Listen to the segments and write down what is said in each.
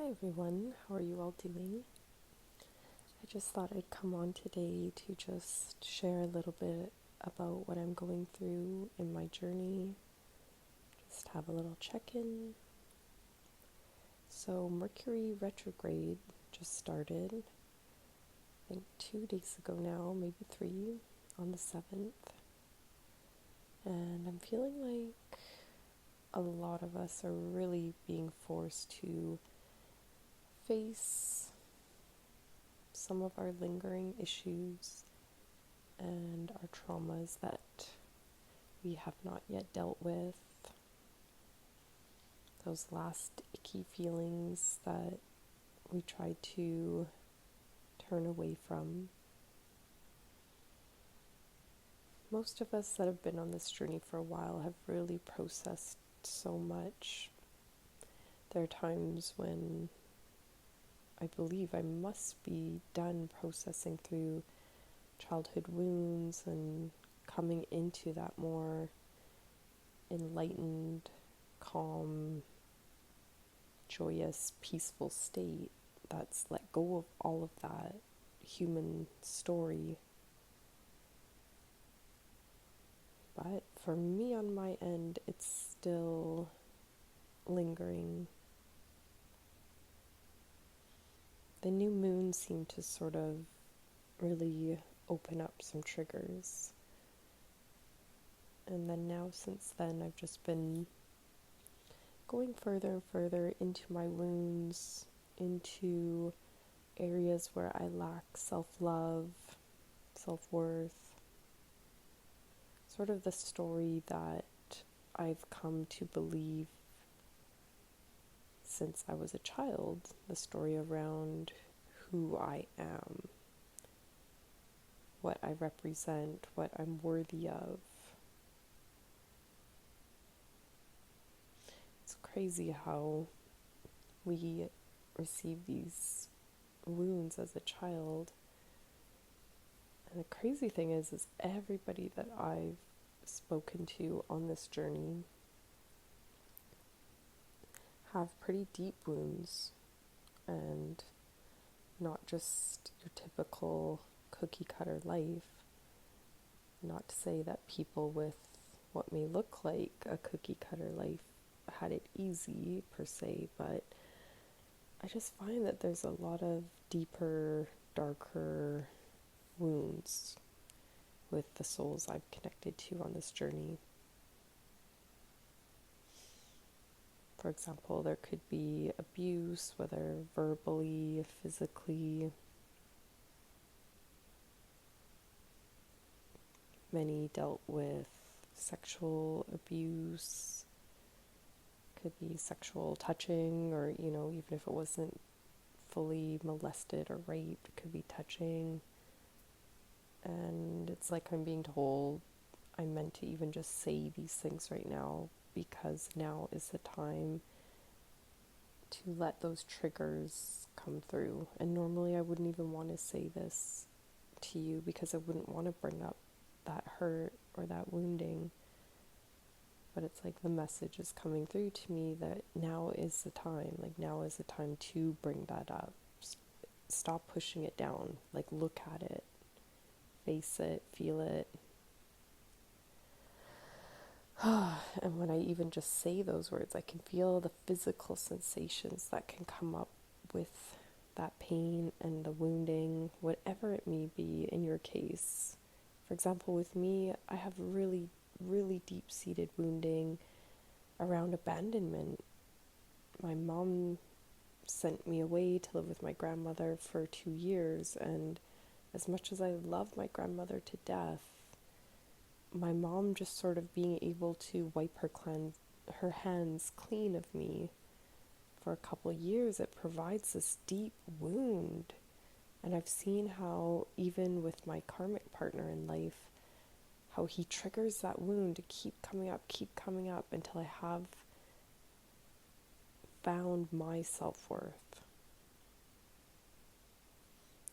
Hi everyone, how are you all doing? I just thought I'd come on today to just share a little bit about what I'm going through in my journey, just have a little check-in. So Mercury Retrograde just started, I think 2 days ago now, maybe 3, on the 7th. And I'm feeling like a lot of us are really being forced to face some of our lingering issues and our traumas that we have not yet dealt with, those last icky feelings that we tried to turn away from. Most of us that have been on this journey for a while have really processed so much. There are times when I believe I must be done processing through childhood wounds and coming into that more enlightened, calm, joyous, peaceful state that's let go of all of that human story. But for me on my end, it's still lingering. The new moon seemed to sort of really open up some triggers. And then now, since then, I've just been going further and further into my wounds, into areas where I lack self-love, self-worth. Sort of the story that I've come to believe since I was a child, the story around who I am, what I represent, what I'm worthy of. It's crazy how we receive these wounds as a child. And the crazy thing is everybody that I've spoken to on this journey have pretty deep wounds, and not just your typical cookie cutter life. Not to say that people with what may look like a cookie cutter life had it easy per se, but I just find that there's a lot of deeper, darker wounds with the souls I've connected to on this journey. For example, there could be abuse, whether verbally, physically. Many dealt with sexual abuse, could be sexual touching, or, even if it wasn't fully molested or raped, it could be touching. And it's like I'm being told I'm meant to even just say these things right now, because now is the time to let those triggers come through. And normally I wouldn't even want to say this to you, because I wouldn't want to bring up that hurt or that wounding. But it's like the message is coming through to me that now is the time. Like, now is the time to bring that up. Stop pushing it down. Like, look at it. Face it. Feel it. And when I even just say those words, I can feel the physical sensations that can come up with that pain and the wounding, whatever it may be in your case. For example, with me, I have really, really deep-seated wounding around abandonment. My mom sent me away to live with my grandmother for 2 years, and as much as I love my grandmother to death, my mom just sort of being able to wipe her hands clean of me for a couple of years, it provides this deep wound. And I've seen how, even with my karmic partner in life, how he triggers that wound to keep coming up until I have found my self-worth.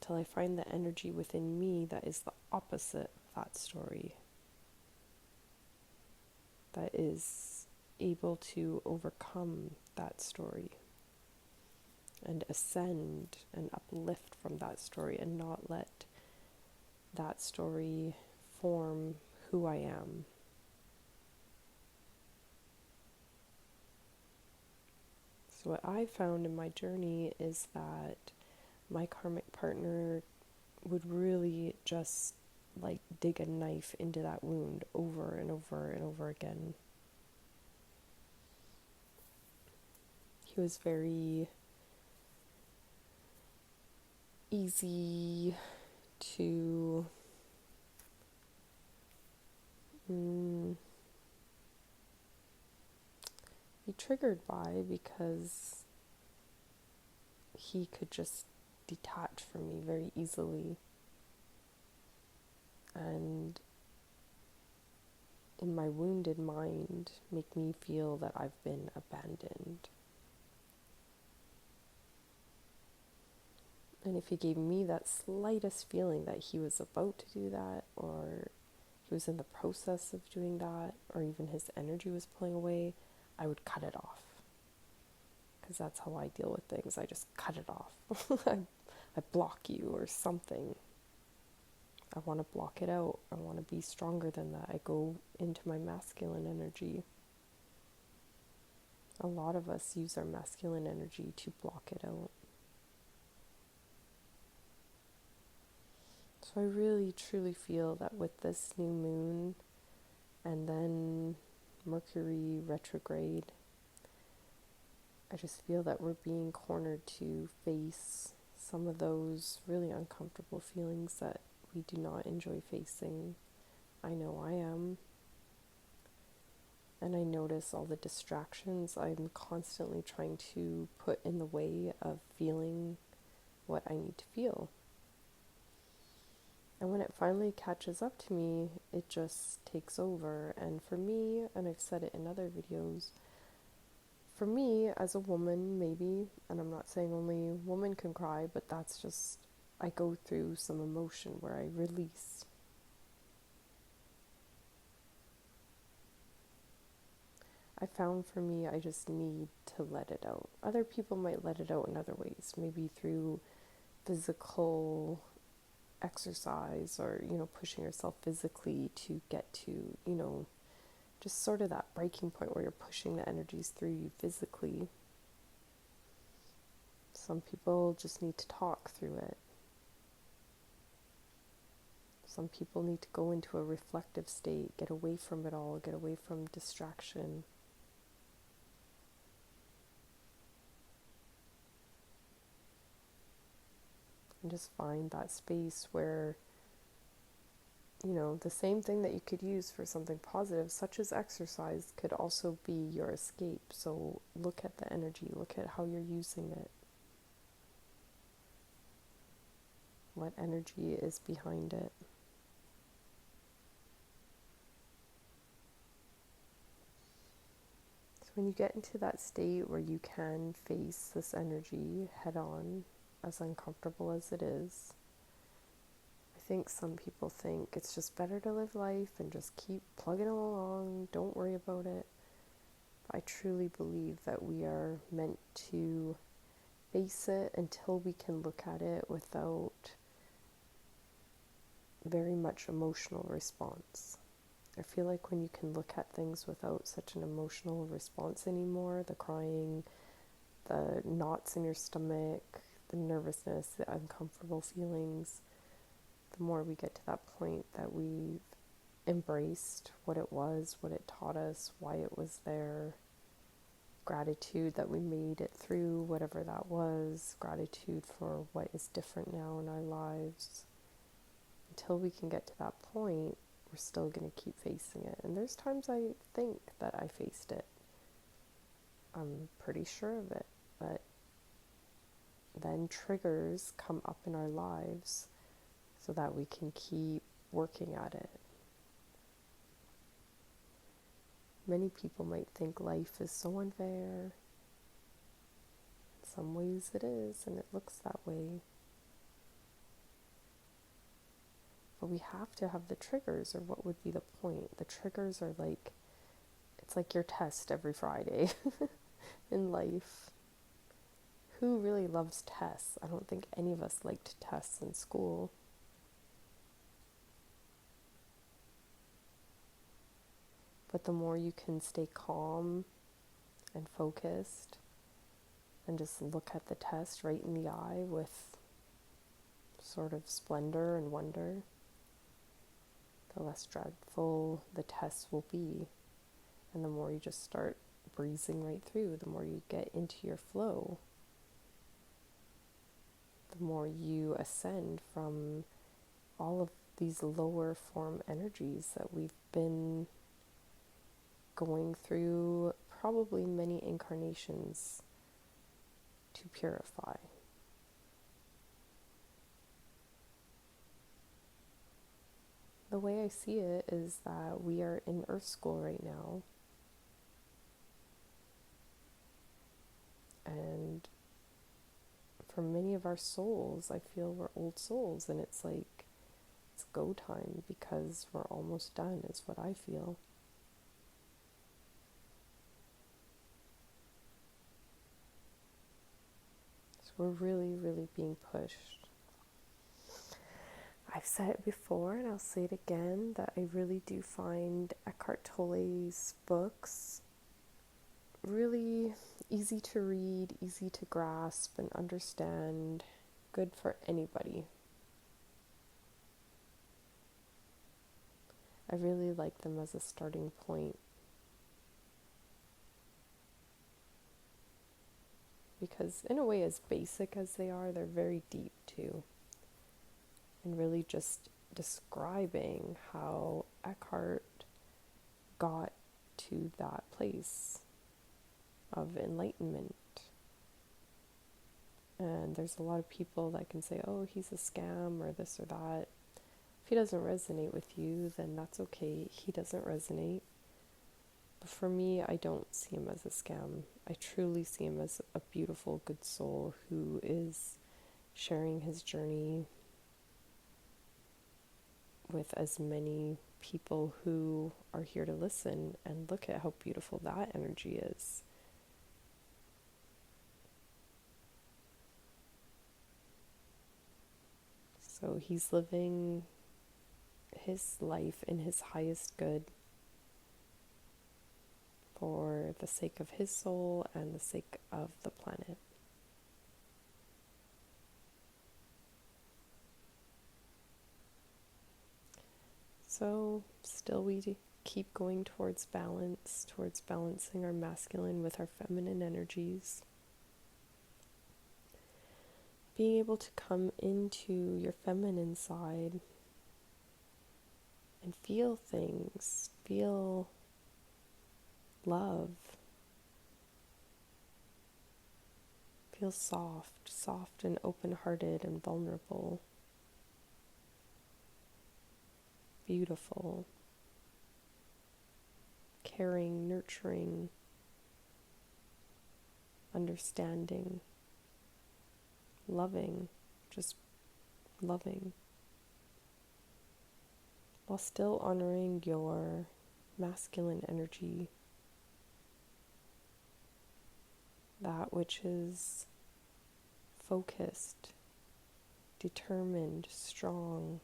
Till I find the energy within me that is the opposite of that story, that is able to overcome that story. and ascend and uplift from that story and not let that story form who I am. So what I found in my journey is that my karmic partner would really just like dig a knife into that wound over and over and over again. He was very easy to be triggered by, because he could just detach from me very easily, and in my wounded mind make me feel that I've been abandoned. And if he gave me that slightest feeling that he was about to do that, or he was in the process of doing that, or even his energy was pulling away, I would cut it off. Because that's how I deal with things. I just cut it off. I block you or something. I want to block it out. I want to be stronger than that. I go into my masculine energy. A lot of us use our masculine energy to block it out. So I really truly feel that with this new moon and then Mercury Retrograde, I just feel that we're being cornered to face some of those really uncomfortable feelings that we do not enjoy facing. I know I am. And I notice all the distractions I'm constantly trying to put in the way of feeling what I need to feel. And when it finally catches up to me, it just takes over. And for me, and I've said it in other videos, for me as a woman, maybe, and I'm not saying only women can cry, but that's just, I go through some emotion where I release. I found for me, I just need to let it out. Other people might let it out in other ways, maybe through physical exercise, or pushing yourself physically to get to just sort of that breaking point where you're pushing the energies through you physically. Some people just need to talk through it. Some people need to go into a reflective state, get away from it all, get away from distraction. And just find that space where the same thing that you could use for something positive, such as exercise, could also be your escape. So look at the energy, look at how you're using it. What energy is behind it? So when you get into that state where you can face this energy head on, as uncomfortable as it is, I think some people think it's just better to live life and just keep plugging along, don't worry about it. But I truly believe that we are meant to face it until we can look at it without very much emotional response. I feel like when you can look at things without such an emotional response anymore, the crying, the knots in your stomach, the nervousness, the uncomfortable feelings, the more we get to that point that we've embraced what it was, what it taught us, why it was there, gratitude that we made it through, whatever that was, gratitude for what is different now in our lives. Until we can get to that point, we're still going to keep facing it. And there's times I think that I faced it. I'm pretty sure of it. But then triggers come up in our lives so that we can keep working at it. Many people might think life is so unfair. In some ways it is, and it looks that way. But we have to have the triggers, or what would be the point? The triggers are like, it's like your test every Friday in life. who really loves tests? I don't think any of us liked tests in school. But the more you can stay calm and focused and just look at the test right in the eye with sort of splendor and wonder, the less dreadful the test will be. And the more you just start breezing right through, the more you get into your flow, the more you ascend from all of these lower form energies that we've been going through probably many incarnations to purify. The way I see it is that we are in Earth School right now. And for many of our souls, I feel we're old souls, and it's like, it's go time because we're almost done, is what I feel. So we're really, really being pushed. I've said it before, and I'll say it again, that I really do find Eckhart Tolle's books really easy to read, easy to grasp and understand, good for anybody. I really like them as a starting point because in a way, as basic as they are, they're very deep too, and really just describing how Eckhart got to that place of enlightenment. And there's a lot of people that can say, oh, he's a scam or this or that. If he doesn't resonate with you, then that's okay. He doesn't resonate. But for me, I don't see him as a scam. I truly see him as a beautiful, good soul who is sharing his journey with as many people who are here to listen, and look at how beautiful that energy is. So he's living his life in his highest good for the sake of his soul and the sake of the planet. So still we keep going towards balance, towards balancing our masculine with our feminine energies. Being able to come into your feminine side and feel things, feel love, feel soft and open-hearted and vulnerable, beautiful, caring, nurturing, understanding, loving, just loving, while still honoring your masculine energy, that which is focused, determined, strong,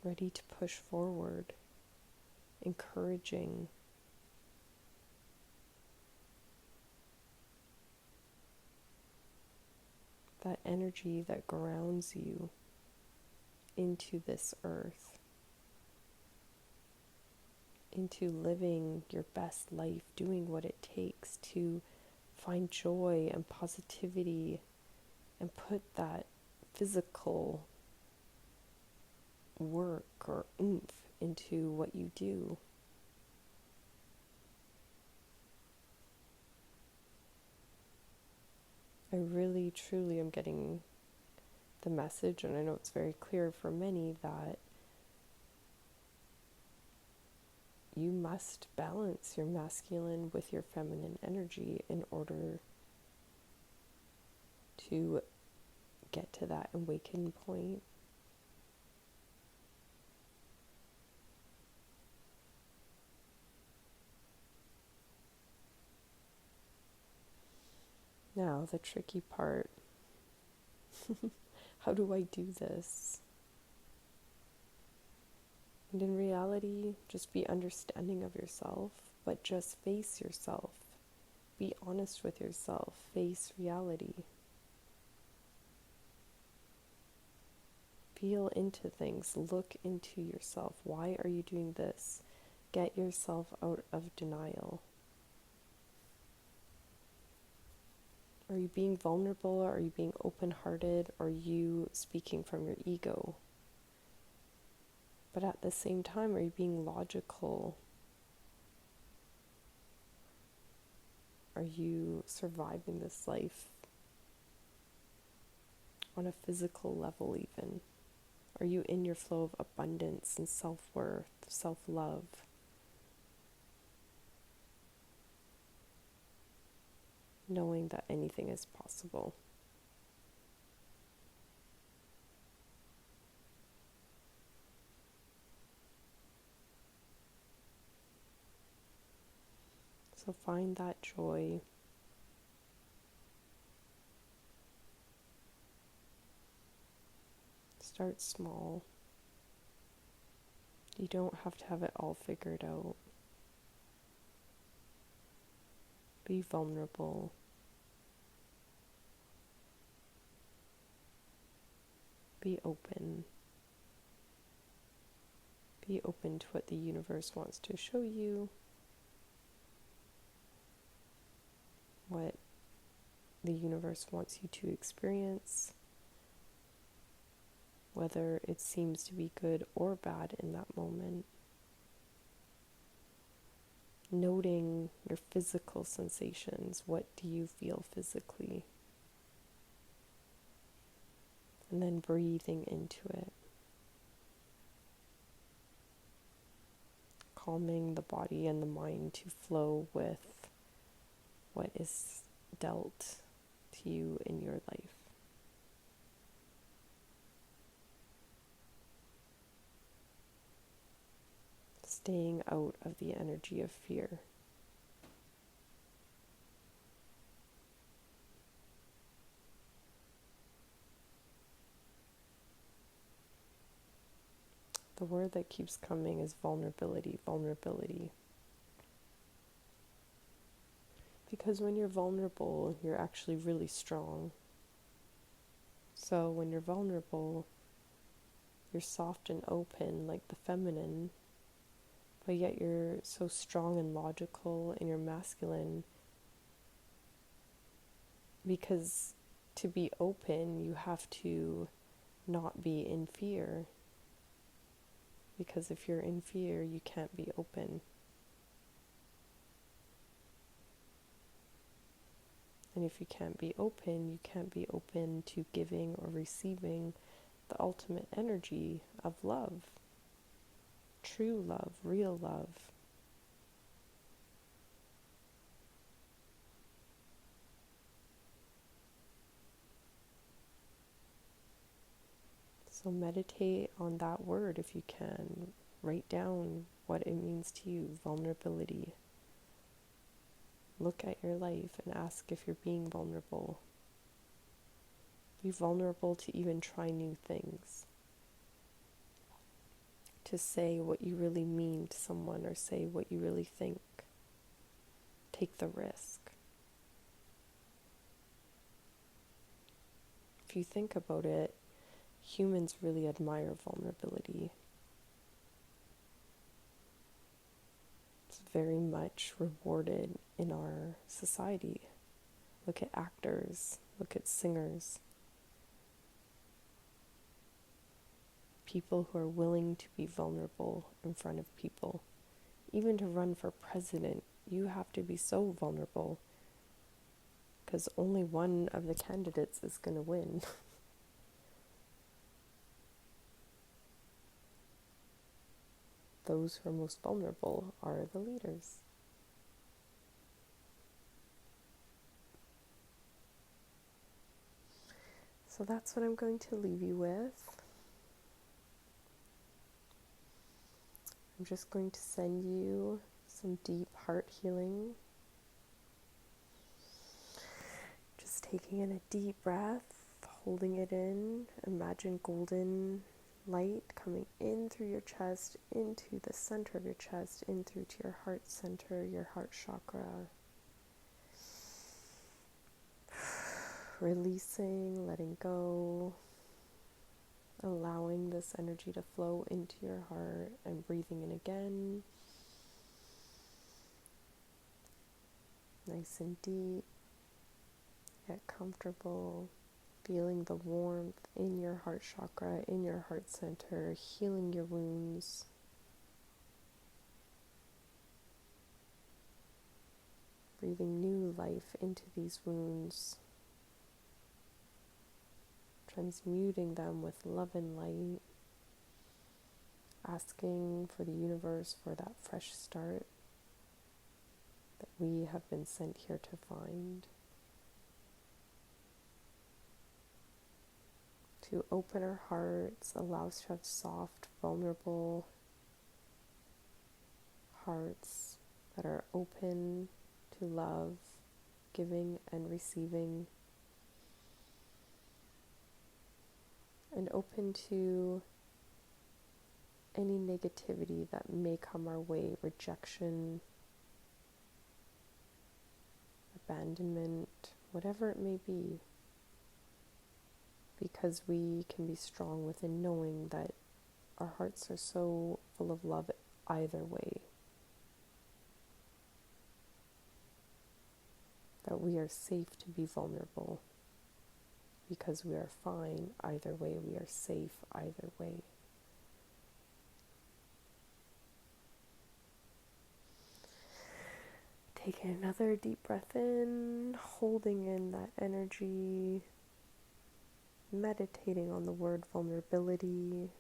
ready to push forward, encouraging, that energy that grounds you into this earth, into living your best life, doing what it takes to find joy and positivity and put that physical work or oomph into what you do. I really, truly am getting the message, and I know it's very clear for many, that you must balance your masculine with your feminine energy in order to get to that awakening point. Now, the tricky part. How do I do this? And in reality, just be understanding of yourself, but just face yourself. Be honest with yourself. Face reality. Feel into things. Look into yourself. Why are you doing this? Get yourself out of denial. Are you being vulnerable? Are you being open-hearted? Are you speaking from your ego? But at the same time, are you being logical? Are you surviving this life on a physical level even? Are you in your flow of abundance and self-worth, self-love? Knowing that anything is possible. So find that joy. Start small. You don't have to have it all figured out. Be vulnerable. Be open. Be open to what the universe wants to show you, what the universe wants you to experience, whether it seems to be good or bad in that moment. Noting your physical sensations. What do you feel physically? And then breathing into it. Calming the body and the mind to flow with what is dealt to you in your life. Staying out of the energy of fear. The word that keeps coming is vulnerability, vulnerability. Because when you're vulnerable, you're actually really strong. So when you're vulnerable, you're soft and open like the feminine, but yet you're so strong and logical and you're masculine. Because to be open, you have to not be in fear. Because if you're in fear, you can't be open. And if you can't be open, you can't be open to giving or receiving the ultimate energy of love. True love, real love. So meditate on that word if you can. Write down what it means to you, vulnerability. Look at your life and ask if you're being vulnerable. Be vulnerable to even try new things. To say what you really mean to someone or say what you really think. Take the risk. If you think about it, humans really admire vulnerability. It's very much rewarded in our society. Look at actors, look at singers. People who are willing to be vulnerable in front of people. Even to run for president, you have to be so vulnerable because only one of the candidates is going to win. Those who are most vulnerable are the leaders. So that's what I'm going to leave you with. I'm just going to send you some deep heart healing. Just taking in a deep breath, holding it in. Imagine golden light coming in through your chest, into the center of your chest, in through to your heart center, your heart chakra. Releasing, letting go, allowing this energy to flow into your heart, and breathing in again. Nice and deep, yet comfortable. Feeling the warmth in your heart chakra, in your heart center, healing your wounds. Breathing new life into these wounds. Transmuting them with love and light. Asking for the universe for that fresh start that we have been sent here to find. To open our hearts, allow us to have soft, vulnerable hearts that are open to love, giving and receiving, and open to any negativity that may come our way, rejection, abandonment, whatever it may be. Because we can be strong within knowing that our hearts are so full of love either way. That we are safe to be vulnerable. Because we are fine either way. We are safe either way. Taking another deep breath in, holding in that energy. Meditating on the word vulnerability.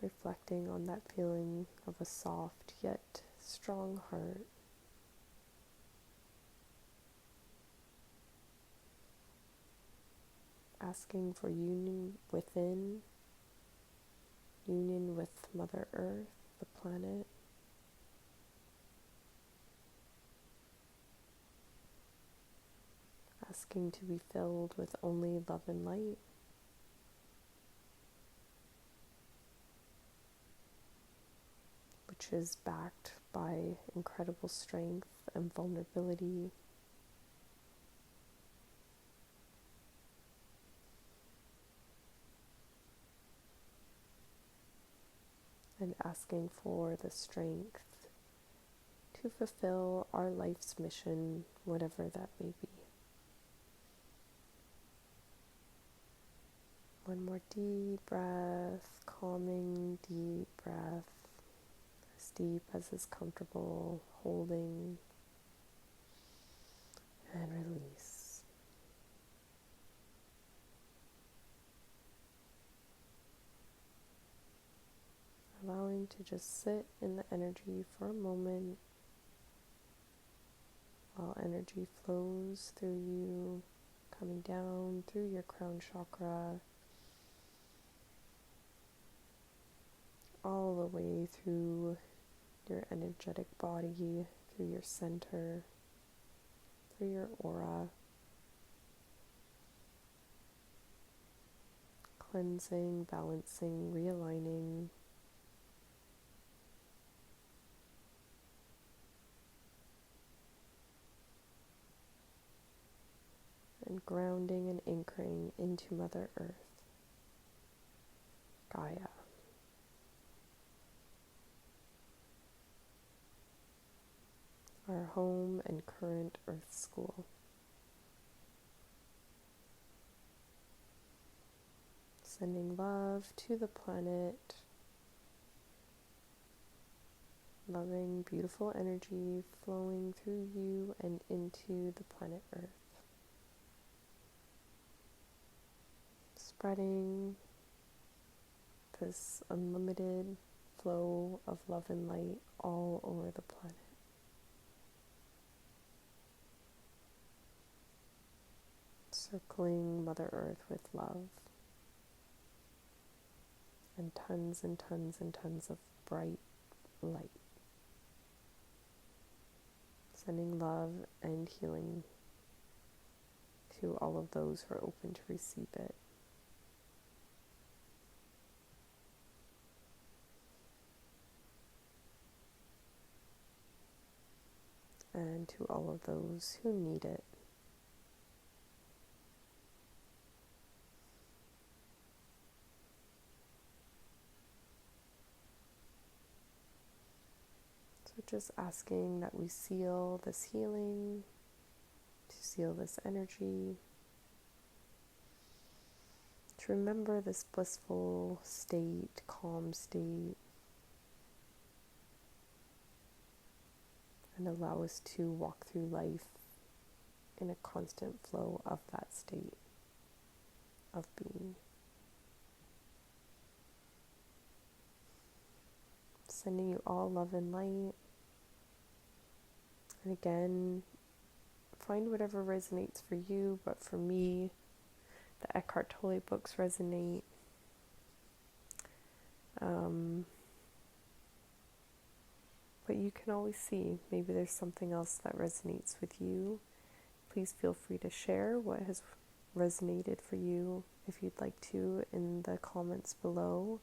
Reflecting on that feeling of a soft yet strong heart. Asking for union within, union with Mother Earth, the planet. Asking to be filled with only love and light. Which is backed by incredible strength and vulnerability. And asking for the strength to fulfill our life's mission, whatever that may be. One more deep breath, calming deep breath, as deep as is comfortable, holding and release. Allowing to just sit in the energy for a moment while energy flows through you, coming down through your crown chakra, all the way through your energetic body, through your center, through your aura, cleansing, balancing, realigning, and grounding and anchoring into Mother Earth, Gaia. Our home and current Earth school. Sending love to the planet, loving, beautiful energy flowing through you and into the planet Earth. Spreading this unlimited flow of love and light all over the planet. Circling Mother Earth with love. And tons and tons and tons of bright light. Sending love and healing to all of those who are open to receive it. And to all of those who need it. So just asking that we seal this healing, to seal this energy, to remember this blissful state, calm state, and allow us to walk through life in a constant flow of that state of being. Sending you all love and light. And again, find whatever resonates for you, but for me, the Eckhart Tolle books resonate. But you can always see, maybe there's something else that resonates with you. Please feel free to share what has resonated for you, if you'd like to, in the comments below.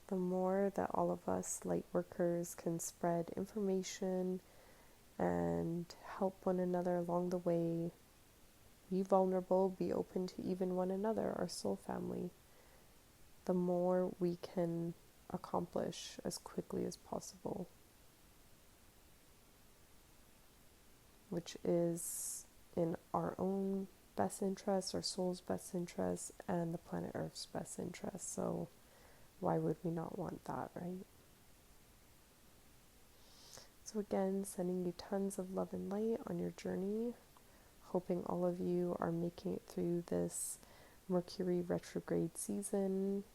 The more that all of us light workers can spread information and help one another along the way, be vulnerable, be open to even one another, our soul family, the more we can accomplish as quickly as possible, which is in our own best interest, our soul's best interest, and the planet Earth's best interest. So why would we not want that, right? So again, sending you tons of love and light on your journey, hoping all of you are making it through this Mercury Retrograde season.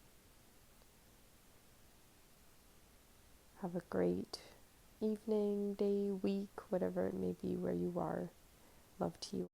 Have a great evening, day, week, whatever it may be where you are. Love to you.